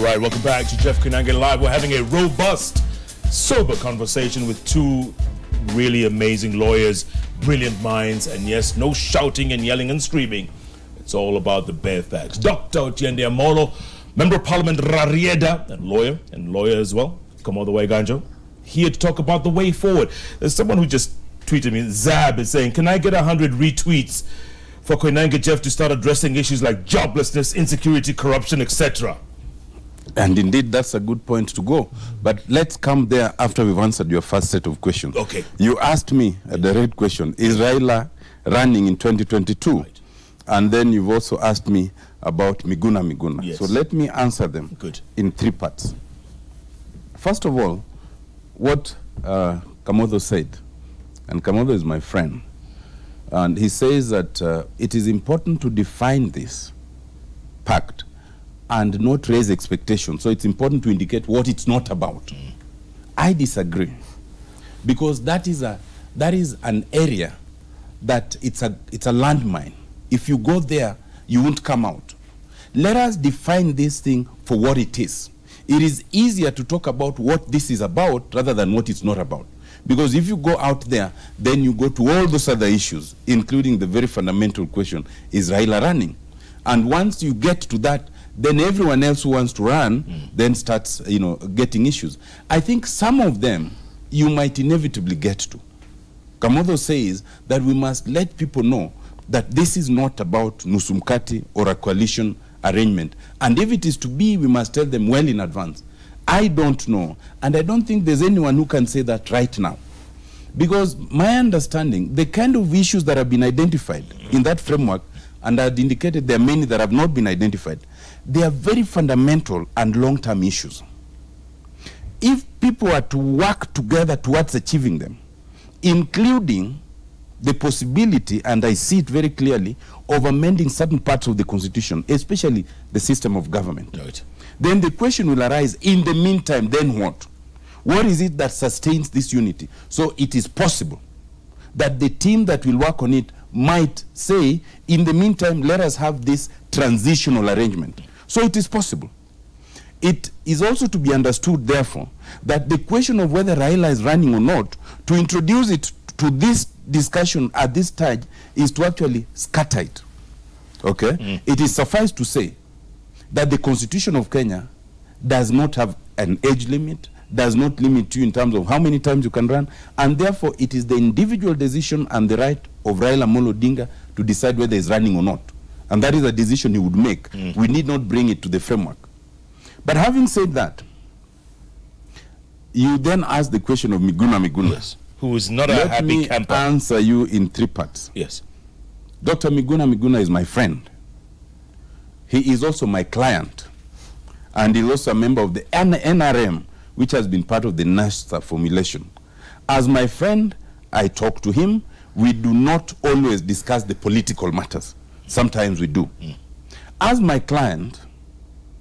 right, welcome back to Jeff Koinange Live. We're having a robust, sober conversation with two really amazing lawyers, brilliant minds, and yes, no shouting and yelling and screaming. It's all about the bare facts. Dr. Otiende Amolo, Member of Parliament Rarieda, and lawyer as well. Come all the way, Ganjo. Here to talk about the way forward. There's someone who just tweeted me, Zab is saying, can I get 100 retweets for Koinange Jeff to start addressing issues like joblessness, insecurity, corruption, etc.? And indeed, that's a good point to go. But let's come there after we've answered your first set of questions. Okay. You asked me a direct question, is Raila running in 2022? Right. And then you've also asked me about Miguna. Yes. So let me answer them in three parts. First of all, what Kamotho said, and Kamotho is my friend, and he says that it is important to define this pact and not raise expectations. So it's important to indicate what it's not about. I disagree, because that is an area that it's a landmine. If you go there, you won't come out. Let us define this thing for what it is. It is easier to talk about what this is about rather than what it's not about. Because if you go out there, then you go to all those other issues, including the very fundamental question, is Raila running? And once you get to that, then everyone else who wants to run then starts, getting issues. I think some of them you might inevitably get to. Kamotho says that we must let people know that this is not about Nusumkati or a coalition arrangement. And if it is to be, we must tell them well in advance. I don't know, and I don't think there's anyone who can say that right now. Because my understanding, the kind of issues that have been identified in that framework, and I've indicated there are many that have not been identified, they are very fundamental and long-term issues. If people are to work together towards achieving them, including the possibility, and I see it very clearly, of amending certain parts of the Constitution, especially the system of government, right, then the question will arise, in the meantime, then what? What is it that sustains this unity? So it is possible that the team that will work on it might say, in the meantime, let us have this transitional arrangement. So it is possible. It is also to be understood, therefore, that the question of whether Raila is running or not, to introduce it to this discussion at this stage is to actually scatter it. Okay? It is suffice to say that the Constitution of Kenya does not have an age limit, does not limit you in terms of how many times you can run, and therefore it is the individual decision and the right of Raila Amolo Odinga to decide whether he's running or not. And that is a decision he would make. We need not bring it to the framework. But having said that, you then ask the question of Miguna. Yes. Who is not a happy camper. Let me answer you in three parts. Yes. Dr. Miguna is my friend. He is also my client. And he's also a member of the NRM, which has been part of the NASTA formulation. As my friend, I talk to him. We do not always discuss the political matters. Sometimes we do. As my client,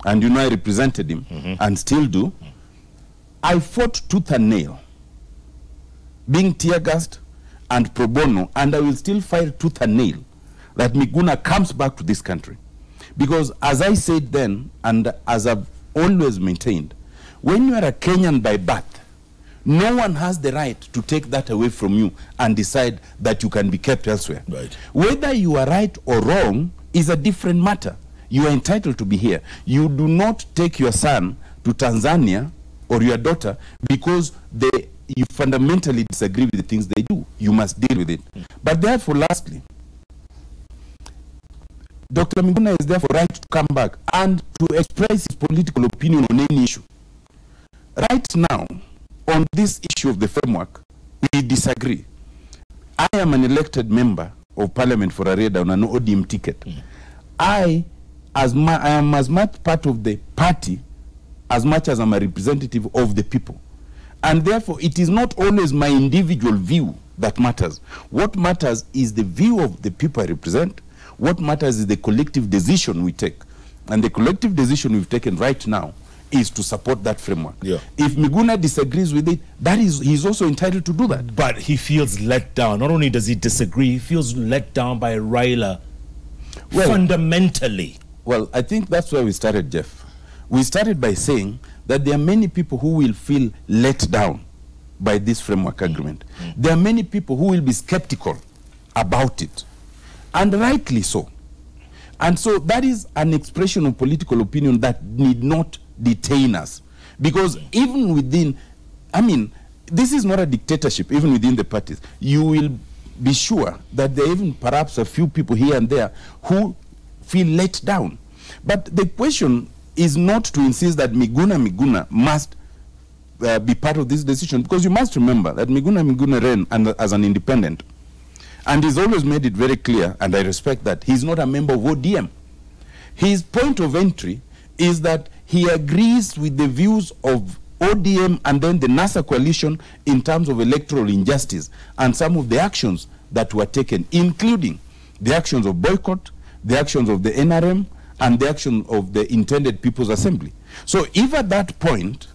and I represented him and still do, I fought tooth and nail, being tear-gassed and pro bono, and I will still fight tooth and nail that Miguna comes back to this country. Because as I said then, and as I've always maintained, when you are a Kenyan by birth, no one has the right to take that away from you and decide that you can be kept elsewhere. Right. Whether you are right or wrong is a different matter. You are entitled to be here. You do not take your son to Tanzania or your daughter because you fundamentally disagree with the things they do. You must deal with it. But therefore, lastly, Dr. Miguna is therefore right to come back and to express his political opinion on any issue. Right now, on this issue of the framework, we disagree. I am an elected member of Parliament for Rarieda on an ODM ticket. I am as much part of the party as much as I'm a representative of the people. And therefore, it is not always my individual view that matters. What matters is the view of the people I represent. What matters is the collective decision we take. And the collective decision we've taken right now is to support that framework. Yeah. If Miguna disagrees with it, he's also entitled to do that. But he feels let down. Not only does he disagree, he feels let down by Raila fundamentally. Well, I think that's where we started, Jeff. we started by saying that there are many people who will feel let down by this framework agreement. There are many people who will be skeptical about it, and rightly so. And so that is an expression of political opinion that need not detain us. Because even within, I mean, this is not a dictatorship, even within the parties. You will be sure that there are even perhaps a few people here and there who feel let down. But the question is not to insist that Miguna must be part of this decision, because you must remember that Miguna ran as an independent. And he's always made it very clear, and I respect that, he's not a member of ODM. His point of entry is that he agrees with the views of ODM and then the NASA coalition in terms of electoral injustice and some of the actions that were taken, including the actions of boycott, the actions of the NRM, and the action of the intended People's Assembly. So if at that point,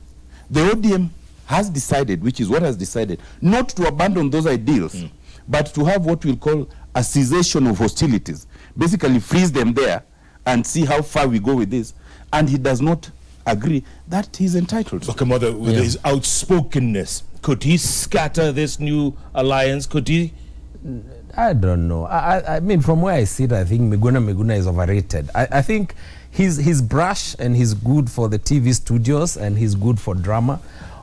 the ODM has decided, which is what has decided, not to abandon those ideals, but to have what we'll call a cessation of hostilities, basically freeze them there and see how far we go with this, and he does not agree, that he's entitled to. Okay, Mother, with his outspokenness, could he scatter this new alliance? Could he? I don't know. I mean, from where I sit, I think Miguna is overrated. I think he's brash and he's good for the TV studios and he's good for drama.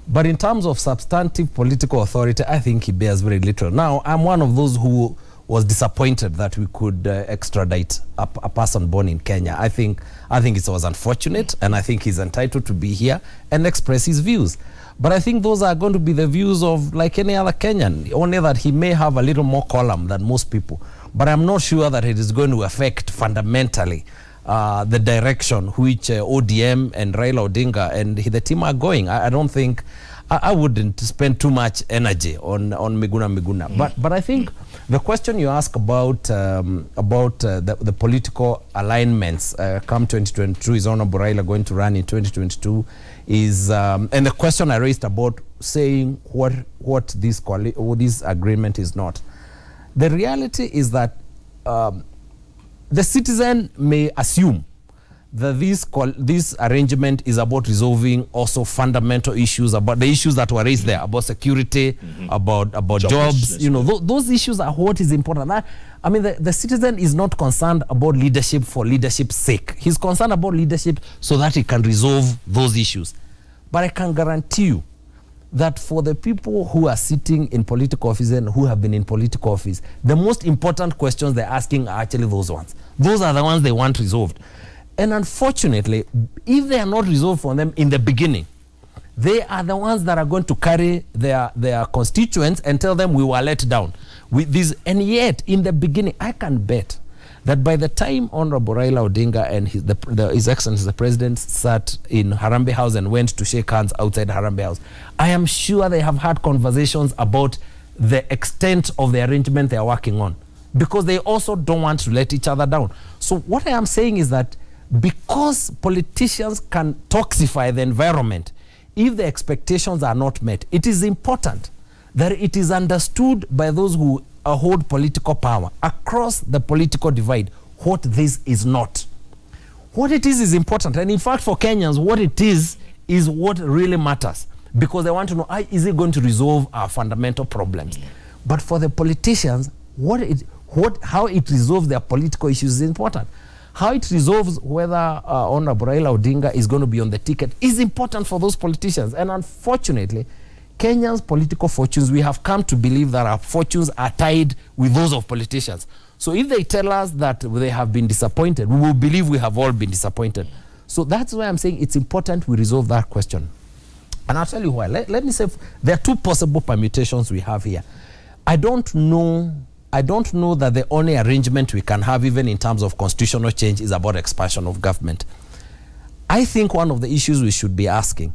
But in terms of substantive political authority, I think he bears very little. Now, I'm one of those who was disappointed that we could extradite a person born in Kenya. I think it was unfortunate, and I think he's entitled to be here and express his views. But I think those are going to be the views of like any other Kenyan, only that he may have a little more column than most people. But I'm not sure that it is going to affect fundamentally the direction which ODM and Raila Odinga and the team are going. I don't think, I wouldn't spend too much energy on Miguna. But I think the question you ask about the political alignments come 2022, is Honorable Raila going to run in 2022, is and the question I raised about saying what this agreement is not. The reality is that the citizen may assume that this arrangement is about resolving also fundamental issues, about the issues that were raised there, about security, about jobs. You know, those issues are what is important. I mean, the citizen is not concerned about leadership for leadership's sake. He's concerned about leadership so that he can resolve those issues. But I can guarantee you that for the people who are sitting in political office and who have been in political office, the most important questions they're asking are actually those ones. Those are the ones they want resolved. And unfortunately, if they are not resolved for them in the beginning, they are the ones that are going to carry their constituents and tell them we were let down with this. And yet, in the beginning, I can bet that by the time Honorable Raila Odinga and His Excellency the President sat in Harambee House and went to shake hands outside Harambee House, I am sure they have had conversations about the extent of the arrangement they are working on, because they also don't want to let each other down. So what I am saying is that because politicians can toxify the environment if the expectations are not met, it is important that it is understood by those who hold political power across the political divide what this is not. What it is important, and in fact for Kenyans, what it is what really matters, because they want to know, is it going to resolve our fundamental problems? But for the politicians, how it resolves their political issues is important. How it resolves whether Honorable Raila Odinga is going to be on the ticket is important for those politicians. And unfortunately, Kenya's political fortunes, we have come to believe that our fortunes are tied with those of politicians. So if they tell us that they have been disappointed, we will believe we have all been disappointed. So that's why I'm saying it's important we resolve that question. And I'll tell you why. Let me say, there are two possible permutations we have here. I don't know that the only arrangement we can have, even in terms of constitutional change, is about expansion of government. I think one of the issues we should be asking,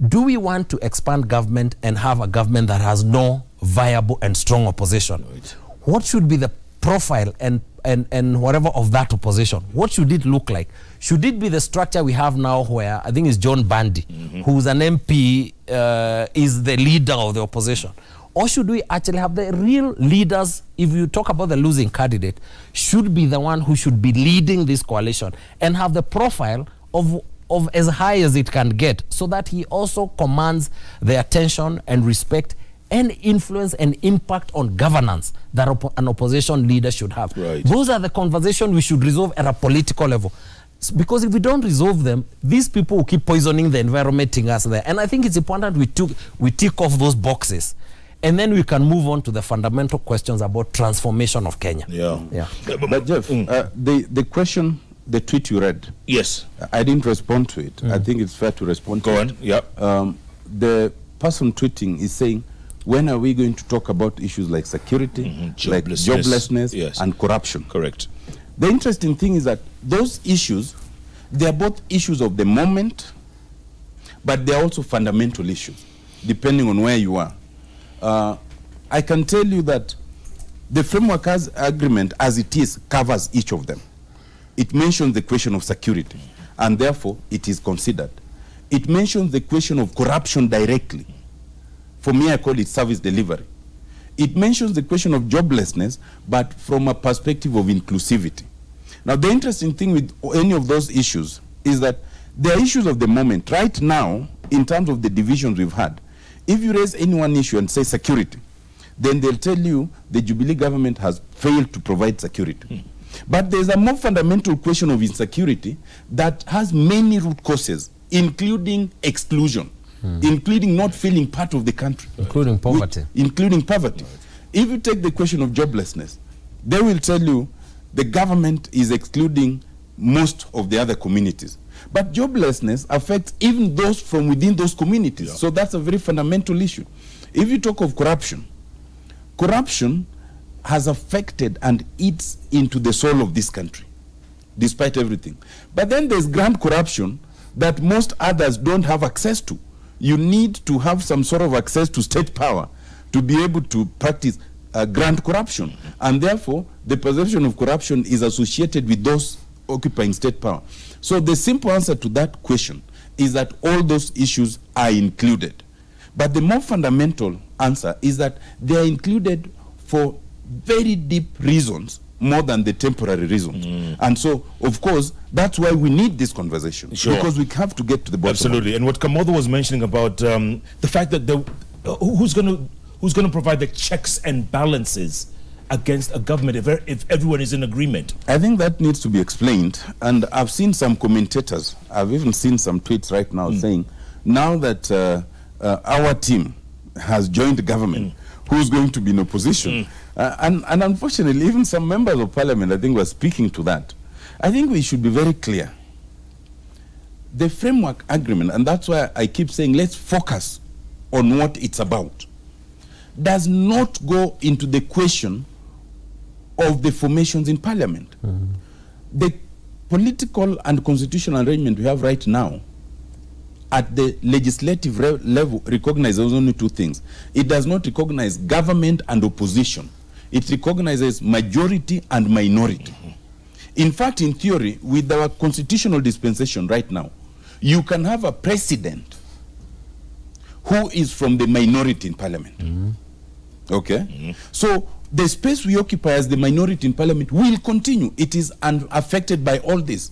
do we want to expand government and have a government that has no viable and strong opposition? Right. What should be the profile and whatever of that opposition? What should it look like? Should it be the structure we have now where I think it's John Bandy, who's an MP, is the leader of the opposition? Or should we actually have the real leaders? If you talk about the losing candidate, should be the one who should be leading this coalition and have the profile of of as high as it can get, so that he also commands the attention and respect and influence and impact on governance that an opposition leader should have. Right. Those are the conversations we should resolve at a political level. Because if we don't resolve them, these people will keep poisoning the environment in us there. And I think it's important we tick off those boxes. And then we can move on to the fundamental questions about transformation of Kenya. Yeah. But Jeff, the question, the tweet you read. Yes. I didn't respond to it. I think it's fair to respond to it. Go on. The person tweeting is saying, when are we going to talk about issues like security, like joblessness, and corruption? Correct. The interesting thing is that those issues, they are both issues of the moment, but they are also fundamental issues, depending on where you are. I can tell you that the framework agreement, as it is, covers each of them. It mentions the question of security, and therefore it is considered. It mentions the question of corruption directly. For me, I call it service delivery. It mentions the question of joblessness, but from a perspective of inclusivity. Now, the interesting thing with any of those issues is that they are issues of the moment. Right now, in terms of the divisions we've had, if you raise any one issue and say security, then they'll tell you the Jubilee government has failed to provide security. But there's a more fundamental question of insecurity that has many root causes, including exclusion, including not feeling part of the country. Including poverty. Including poverty. Right. If you take the question of joblessness, they will tell you the government is excluding most of the other communities. But joblessness affects even those from within those communities. So that's a very fundamental issue. If you talk of corruption, corruption has affected and eats into the soul of this country, despite everything. But then there's grand corruption that most others don't have access to. You need to have some sort of access to state power to be able to practice grand corruption. And therefore, the perception of corruption is associated with those occupying state power. So the simple answer to that question is that all those issues are included. But the more fundamental answer is that they are included for very deep reasons more than the temporary reasons. And so, of course, that's why we need this conversation. Because we have to get to the bottom. Absolutely. And what Kamotho was mentioning about the fact that who's going to provide the checks and balances against a government if everyone is in agreement? I think that needs to be explained. And I've seen some commentators, I've even seen some tweets right now saying, now that our team has joined the government, who's going to be in opposition? And unfortunately, even some members of parliament, I think, were speaking to that. I think we should be very clear. The framework agreement, and that's why I keep saying let's focus on what it's about, does not go into the question of the formations in parliament. The political and constitutional arrangement we have right now at the legislative level recognizes only two things. It does not recognize government and opposition. It recognizes majority and minority. In fact, in theory, with our constitutional dispensation right now, you can have a president who is from the minority in parliament. Okay? So the space we occupy as the minority in parliament will continue. It is unaffected by all this.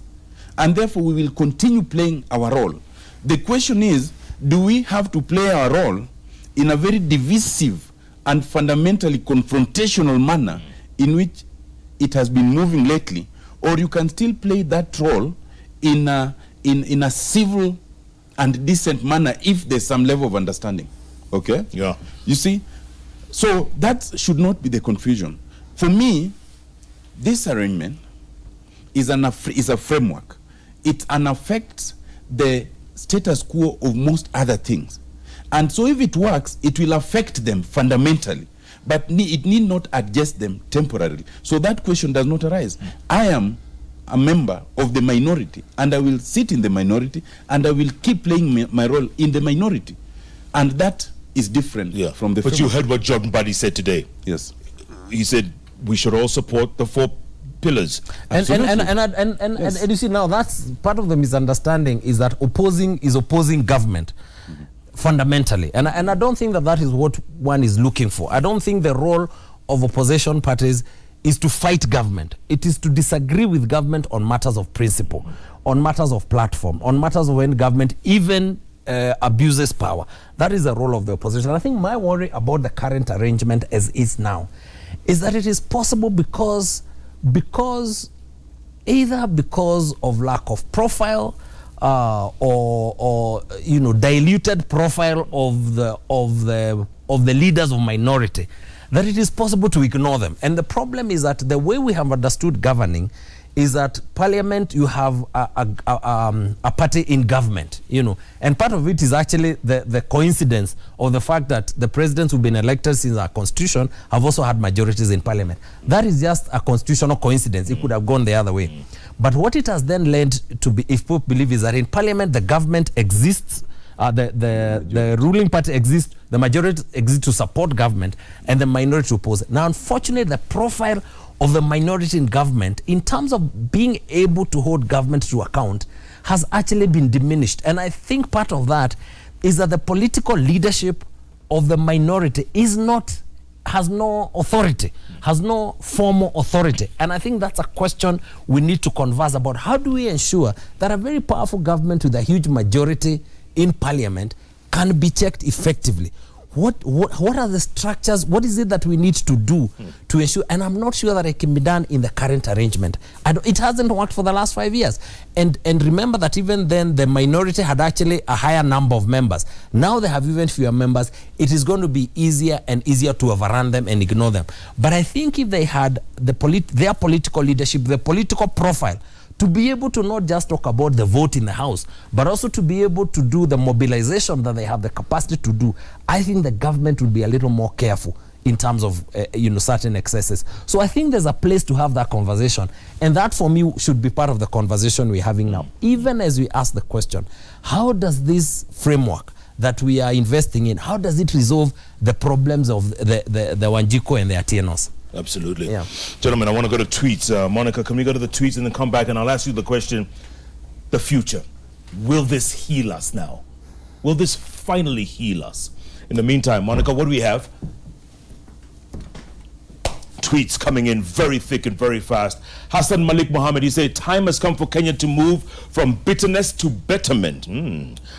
And therefore, we will continue playing our role. The question is, do we have to play our role in a very divisive and fundamentally confrontational manner in which it has been moving lately, or you can still play that role in a civil and decent manner if there's some level of understanding? Okay? Yeah. You see? So that should not be the confusion. For me, this arrangement is a framework. It unaffects the status quo of most other things. And so if it works, it will affect them fundamentally. But it need not adjust them temporarily. So that question does not arise. I am a member of the minority, and I will sit in the minority, and I will keep playing my role in the minority. And that is different from the But you heard what Jordan Badi said today. Yes. He said we should all support the 4 pillars. And you see, now that's part of the misunderstanding, is that opposing government fundamentally. And I don't think that is what one is looking for. I don't think the role of opposition parties is to fight government. It is to disagree with government on matters of principle, on matters of platform, on matters of when government even abuses power. That is the role of the opposition. I think my worry about the current arrangement as is now is that it is possible because either because of lack of profile or you know, diluted profile of the leaders of minority, that it is possible to ignore them. And the problem is that the way we have understood governing is that parliament, you have a party in government, you know, and part of it is actually the coincidence of the fact that the presidents who've been elected since our constitution have also had majorities in parliament. That is just a constitutional coincidence. It could have gone the other way. But what it has then led to be, if people believe, is that in parliament the government exists, the ruling party exists, the majority exists to support government, and the minority to oppose it. Now, unfortunately, the profile of the minority in government, in terms of being able to hold government to account, has actually been diminished. And I think part of that is that the political leadership of the minority has no authority, has no formal authority. And I think that's a question we need to converse about. How do we ensure that a very powerful government with a huge majority in parliament can be checked effectively? What are the structures? What is it that we need to do to ensure? And I'm not sure that it can be done in the current arrangement. It hasn't worked for the last 5 years. And remember that even then the minority had actually a higher number of members. Now they have even fewer members. It is going to be easier and easier to overrun them and ignore them. But I think if they had their political leadership, the political profile, to be able to not just talk about the vote in the House, but also to be able to do the mobilization that they have the capacity to do, I think the government would be a little more careful in terms of you know, certain excesses. So I think there's a place to have that conversation, and that for me should be part of the conversation we're having now. Even as we ask the question, how does this framework that we are investing in, how does it resolve the problems of the Wanjiko and the Atieno's? Absolutely. Yeah. Gentlemen, I want to go to tweets. Monica, can we go to the tweets and then come back and I'll ask you the question, the future. Will this heal us now? Will this finally heal us? In the meantime, Monica, what do we have? Tweets coming in very thick and very fast. Hassan Malik Mohammed, you say, time has come for Kenya to move from bitterness to betterment.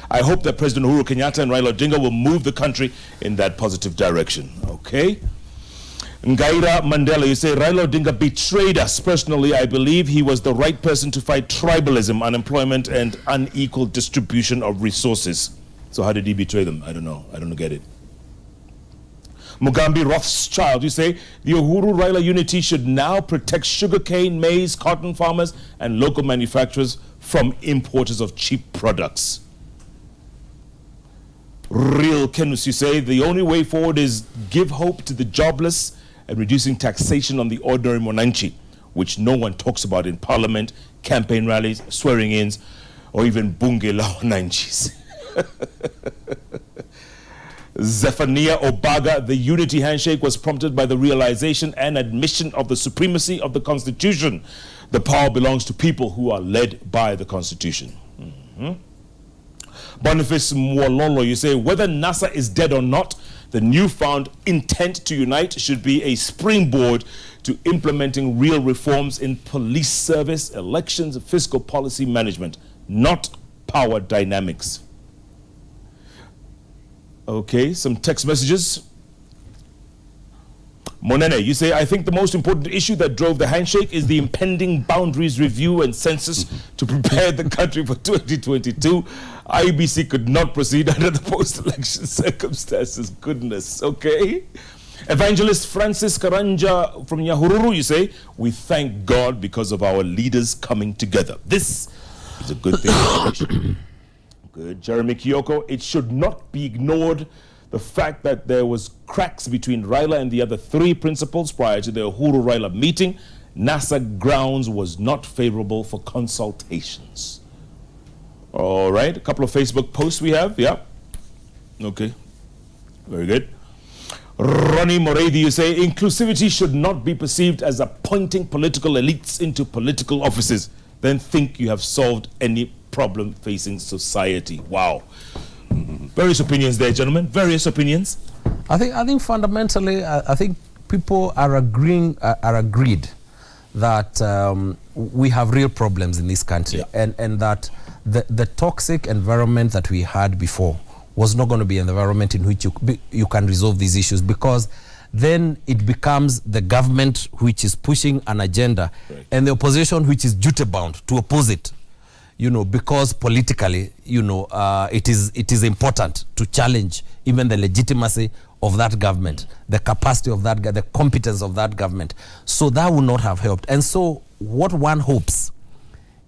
I hope that President Uhuru Kenyatta and Raila Odinga will move the country in that positive direction. Okay. Ngaira Mandela, you say, Raila Odinga betrayed us. Personally, I believe he was the right person to fight tribalism, unemployment, and unequal distribution of resources. So how did he betray them? I don't know. I don't get it. Mugambi Rothschild, you say, the Uhuru-Raila unity should now protect sugarcane, maize, cotton farmers, and local manufacturers from importers of cheap products. Real Kenus, you say, the only way forward is give hope to the jobless and reducing taxation on the ordinary Monanchi, which no one talks about in parliament, campaign rallies, swearing-ins, or even bunge la Wananchis. Zephaniah Obaga, the unity handshake was prompted by the realization and admission of the supremacy of the Constitution. The power belongs to people who are led by the Constitution. Boniface Mwololo, you say, whether NASA is dead or not, the newfound intent to unite should be a springboard to implementing real reforms in police service, elections, fiscal policy management, not power dynamics. Okay, some text messages. Monene, you say, I think the most important issue that drove the handshake is the impending boundaries review and census to prepare the country for 2022. IEBC could not proceed under the post-election circumstances. Goodness, okay. Evangelist Francis Karanja from Nyahururu, you say, we thank God because of our leaders coming together. This is a good thing for the election. Good. Jeremy Kiyoko, it should not be ignored the fact that there was cracks between Raila and the other three principals prior to the Uhuru-Raila meeting. NASA grounds was not favorable for consultations. All right, a couple of Facebook posts we have, yeah. Okay, very good. Ronnie Moredi, you say, inclusivity should not be perceived as appointing political elites into political offices. Then think you have solved any problem facing society. Wow. Various opinions there, gentlemen. Various opinions. I think fundamentally, I think people are agreed that we have real problems in this country, and that the toxic environment that we had before was not going to be an environment in which you can resolve these issues, because then it becomes the government which is pushing an agenda, and the opposition which is duty-bound to oppose it, you know, because politically, you know, it is important to challenge even the legitimacy of that government, the capacity of that, the competence of that government. So that would not have helped. And so what one hopes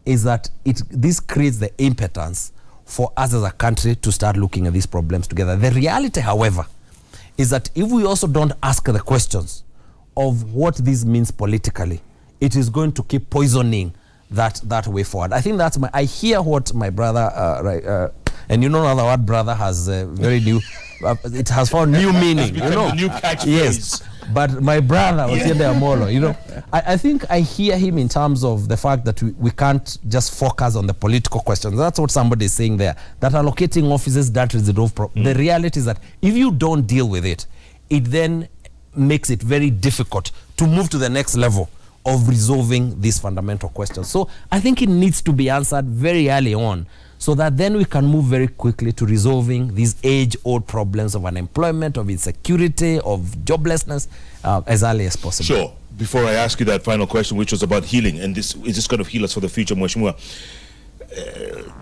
is that this creates the impetus for us as a country to start looking at these problems together. The reality, however, is that if we also don't ask the questions of what this means politically, it is going to keep poisoning that way forward. I think that's I hear what my brother, and you know now the word brother has very new, it has found new meaning, you know. New catchphrase. Yes, but my brother was here there, Molo, you know. I think I hear him in terms of the fact that we can't just focus on the political questions. That's what somebody is saying there, that allocating offices that resolve the reality is that if you don't deal with it, it then makes it very difficult to move to the next level of resolving these fundamental questions. So I think it needs to be answered very early on, so that then we can move very quickly to resolving these age-old problems of unemployment, of insecurity, of joblessness as early as possible. Sure. Before I ask you that final question, which was about healing, and this is just going to heal us for the future, Mheshimiwa.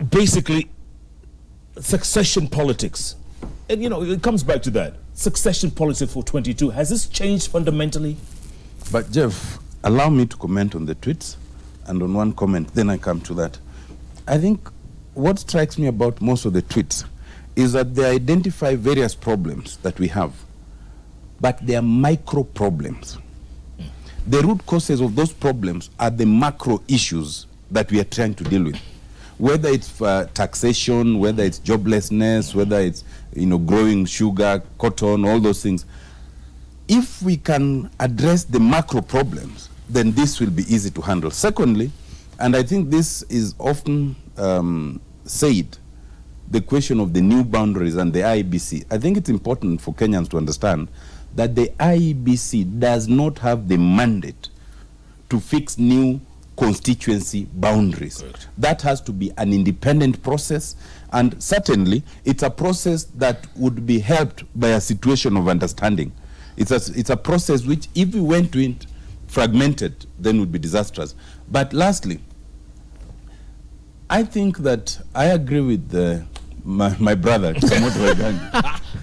Basically, succession politics. And, you know, it comes back to that. Succession politics for 22. Has this changed fundamentally? But, Jeff, allow me to comment on the tweets, and on one comment, then I come to that. I think what strikes me about most of the tweets is that they identify various problems that we have, but they are micro problems. The root causes of those problems are the macro issues that we are trying to deal with, whether it's taxation, whether it's joblessness, whether it's, you know, growing sugar, cotton, all those things. If we can address the macro problems, then this will be easy to handle. Secondly, and I think this is often said, the question of the new boundaries and the IEBC. I think it's important for Kenyans to understand that the IEBC does not have the mandate to fix new constituency boundaries. Correct. That has to be an independent process, and certainly it's a process that would be helped by a situation of understanding. It's a process which, if we went to it fragmented, then would be disastrous. But lastly, I think that I agree with my brother.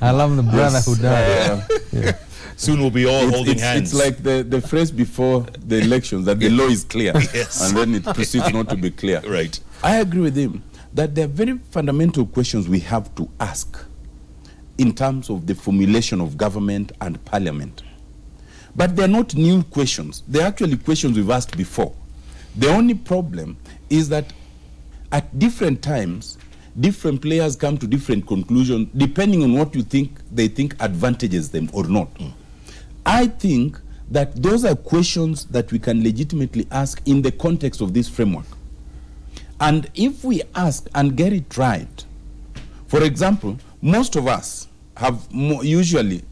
I love the brotherhood. Yeah. Soon we'll be all holding hands. It's like the phrase before the elections, that the law is clear, yes, and then it proceeds not to be clear. Right. I agree with him that there are very fundamental questions we have to ask in terms of the formulation of government and parliament. But they're not new questions. They're actually questions we've asked before. The only problem is that at different times, different players come to different conclusions depending on what they think advantages them or not. I think that those are questions that we can legitimately ask in the context of this framework. And if we ask and get it right, for example, most of us have usually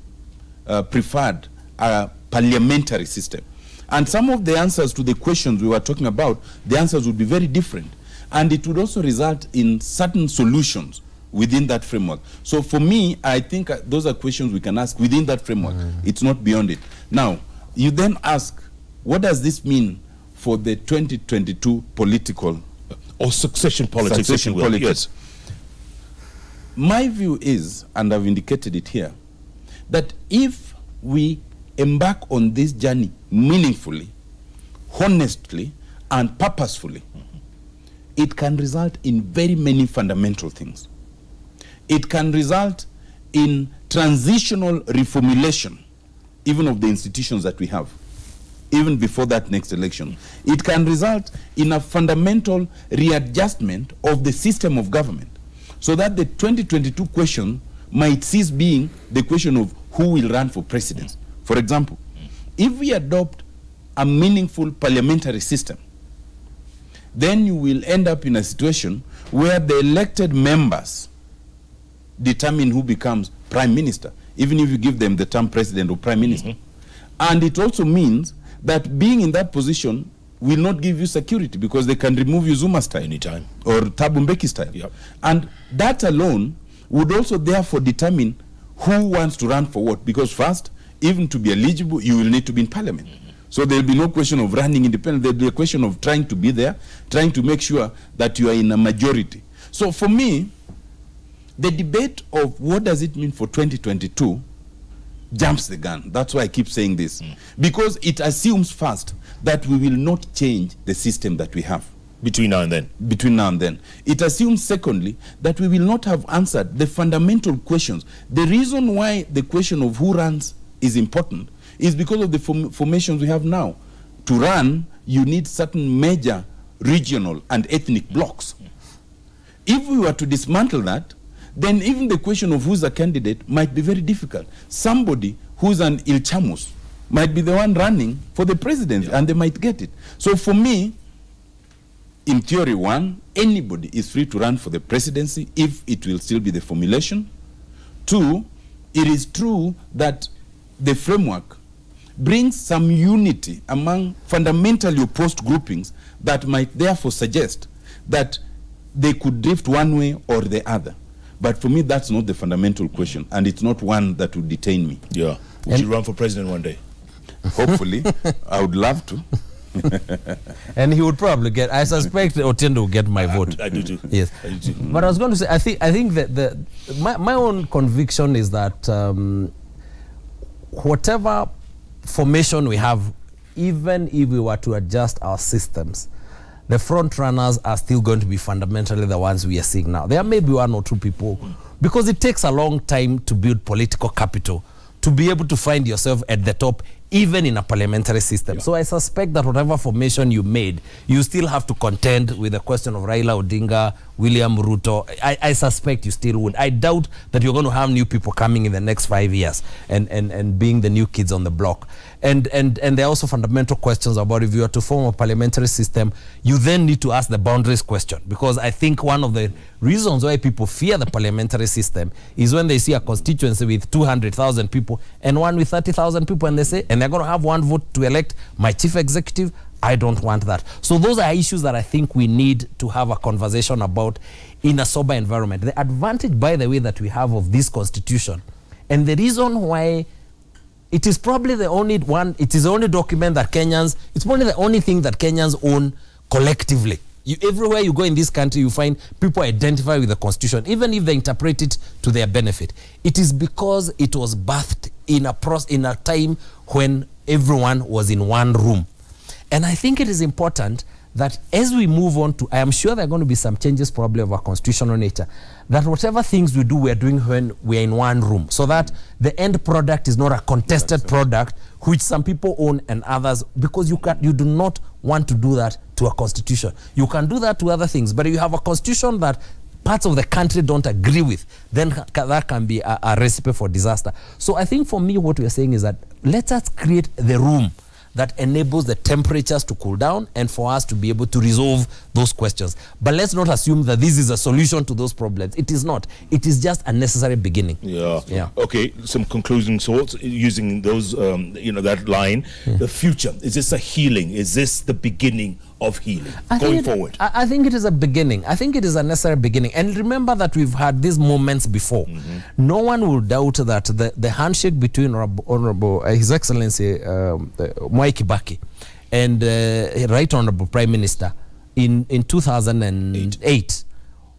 preferred a parliamentary system. And some of the answers to the questions we were talking about, the answers would be very different. And it would also result in certain solutions within that framework. So for me, I think those are questions we can ask within that framework. It's not beyond it. Now, you then ask, what does this mean for the 2022 political or succession politics? Succession politics. Yes. My view is, and I've indicated it here, that if we embark on this journey meaningfully, honestly, and purposefully, it can result in very many fundamental things. It can result in transitional reformulation, even of the institutions that we have, even before that next election. It can result in a fundamental readjustment of the system of government, so that the 2022 question might cease being the question of who will run for president. For example, if we adopt a meaningful parliamentary system, then you will end up in a situation where the elected members determine who becomes prime minister, even if you give them the term president or prime minister. And it also means that being in that position will not give you security, because they can remove you Zuma style anytime or Thabo Mbeki style. Yep. And that alone would also therefore determine who wants to run for what, because first, even to be eligible, you will need to be in parliament. So there will be no question of running independent. There will be a question of trying to be there, trying to make sure that you are in a majority. So for me, the debate of what does it mean for 2022 jumps the gun. That's why I keep saying this. Because it assumes first that we will not change the system that we have. Between now and then. Between now and then. It assumes, secondly, that we will not have answered the fundamental questions. The reason why the question of who runs is important is because of the formations we have now. To run, you need certain major regional and ethnic blocks. If we were to dismantle that, then even the question of who's a candidate might be very difficult. Somebody who's an Ilchamus might be the one running for the presidency, and they might get it. So for me, in theory one, anybody is free to run for the presidency if it will still be the formulation. Two, it is true that the framework brings some unity among fundamentally opposed groupings that might therefore suggest that they could drift one way or the other. But for me, that's not the fundamental question, and it's not one that would detain me. Yeah. Would you run for president one day? Hopefully. I would love to. And he would probably get, I suspect Otiendo will get my vote. I do too. Yes. I do too. But I was going to say, I think that my own conviction is that whatever formation we have, even if we were to adjust our systems, the front runners are still going to be fundamentally the ones we are seeing now. There may be one or two people, because it takes a long time to build political capital to be able to find yourself at the top, even in a parliamentary system. Yeah. So I suspect that whatever formation you made, you still have to contend with the question of Raila Odinga, William Ruto. I suspect you still would. I doubt that you're going to have new people coming in the next 5 years and being the new kids on the block. And there are also fundamental questions about if you are to form a parliamentary system, you then need to ask the boundaries question. Because I think one of the reasons why people fear the parliamentary system is when they see a constituency with 200,000 people and one with 30,000 people, and they say, and they're going to have one vote to elect my chief executive. I don't want that. So those are issues that I think we need to have a conversation about in a sober environment. The advantage, by the way, that we have of this constitution, and the reason why it is probably the only one, it is the only document that Kenyans, it's probably the only thing that Kenyans own collectively. Everywhere you go in this country, you find people identify with the constitution, even if they interpret it to their benefit. It is because it was birthed in a time when everyone was in one room. And I think it is important that as we move on to, I am sure there are going to be some changes probably of our constitutional nature, that whatever things we do, we are doing when we are in one room, so that the end product is not a contested product which some people own and others, because you do not want to do that to a constitution. You can do that to other things, but if you have a constitution that parts of the country don't agree with, then that can be a recipe for disaster. So I think for me, what we are saying is that let us create the room that enables the temperatures to cool down and for us to be able to resolve those questions. But let's not assume that this is a solution to those problems. It is not. It is just a necessary beginning. Yeah. Okay, some concluding thoughts using those, that line. The future, is this a healing? Is this the beginning of healing going forward? I think it is a beginning. I think it is a necessary beginning. And remember that we've had these moments before. No one will doubt that the handshake between Honorable His Excellency Mwai Kibaki and Right Honorable Prime Minister in 2008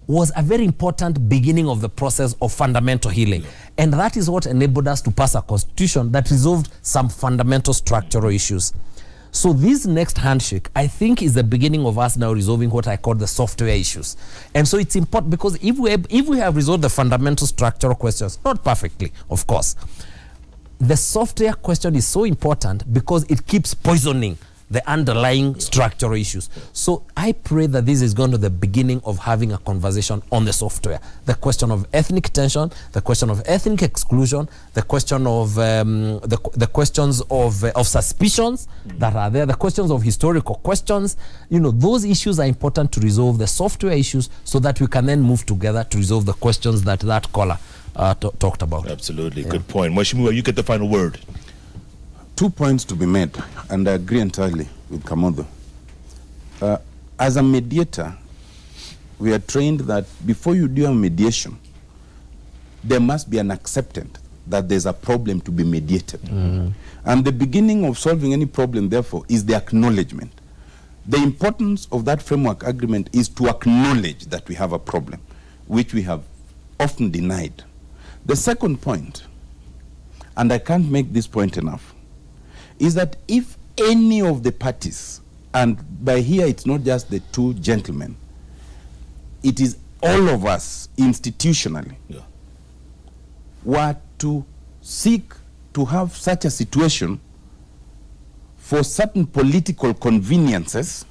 was a very important beginning of the process of fundamental healing. And that is what enabled us to pass a constitution that resolved some fundamental structural issues. So this next handshake, I think, is the beginning of us now resolving what I call the software issues. And so it's important, because if we have resolved the fundamental structural questions, not perfectly, of course, the software question is so important because it keeps poisoning the underlying structural issues. So I pray that this is going to be the beginning of having a conversation on the software. The question of ethnic tension, the question of ethnic exclusion, the question of the questions of suspicions that are there, the questions of historical questions. Those issues are important to resolve the software issues so that we can then move together to resolve the questions that caller talked about. Absolutely. Good point. Mheshimiwa, you get the final word. 2 points to be made, and I agree entirely with Kamotho. As a mediator, we are trained that before you do a mediation, there must be an acceptance that there's a problem to be mediated. And the beginning of solving any problem, therefore, is the acknowledgement. The importance of that framework agreement is to acknowledge that we have a problem, which we have often denied. The second point, and I can't make this point enough, is that if any of the parties, and by here it's not just the two gentlemen, it is all of us institutionally, were to seek to have such a situation for certain political conveniences,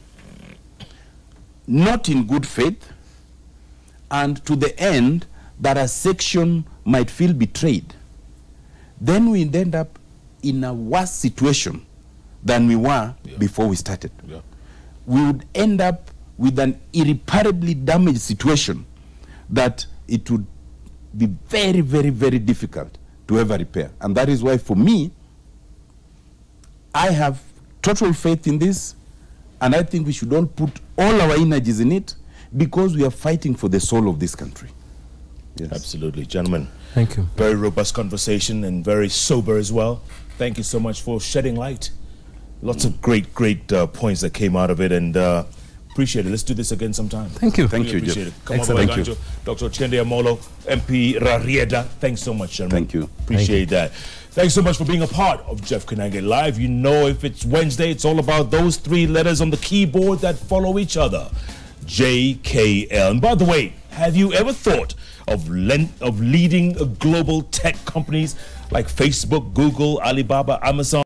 not in good faith, and to the end that a section might feel betrayed, then we end up in a worse situation than we were before we started. We would end up with an irreparably damaged situation that it would be very, very, very difficult to ever repair. And that is why, for me, I have total faith in this, and I think we should all put all our energies in it, because we are fighting for the soul of this country. Yes. Absolutely. Gentlemen, thank you. Very robust conversation and very sober as well. Thank you so much for shedding light. Lots of great points that came out of it, and appreciate it. Let's do this again sometime. Thank you. Thank you, appreciate it. Come on, thank you. Dr. Chende Amolo, MP Rarieda. Thanks so much, gentlemen. Thank you. Appreciate that. Thanks so much for being a part of Jeff Koinange Live. You know, if it's Wednesday, it's all about those 3 letters on the keyboard that follow each other. JKL. And by the way, have you ever thought of leading global tech companies like Facebook, Google, Alibaba, Amazon?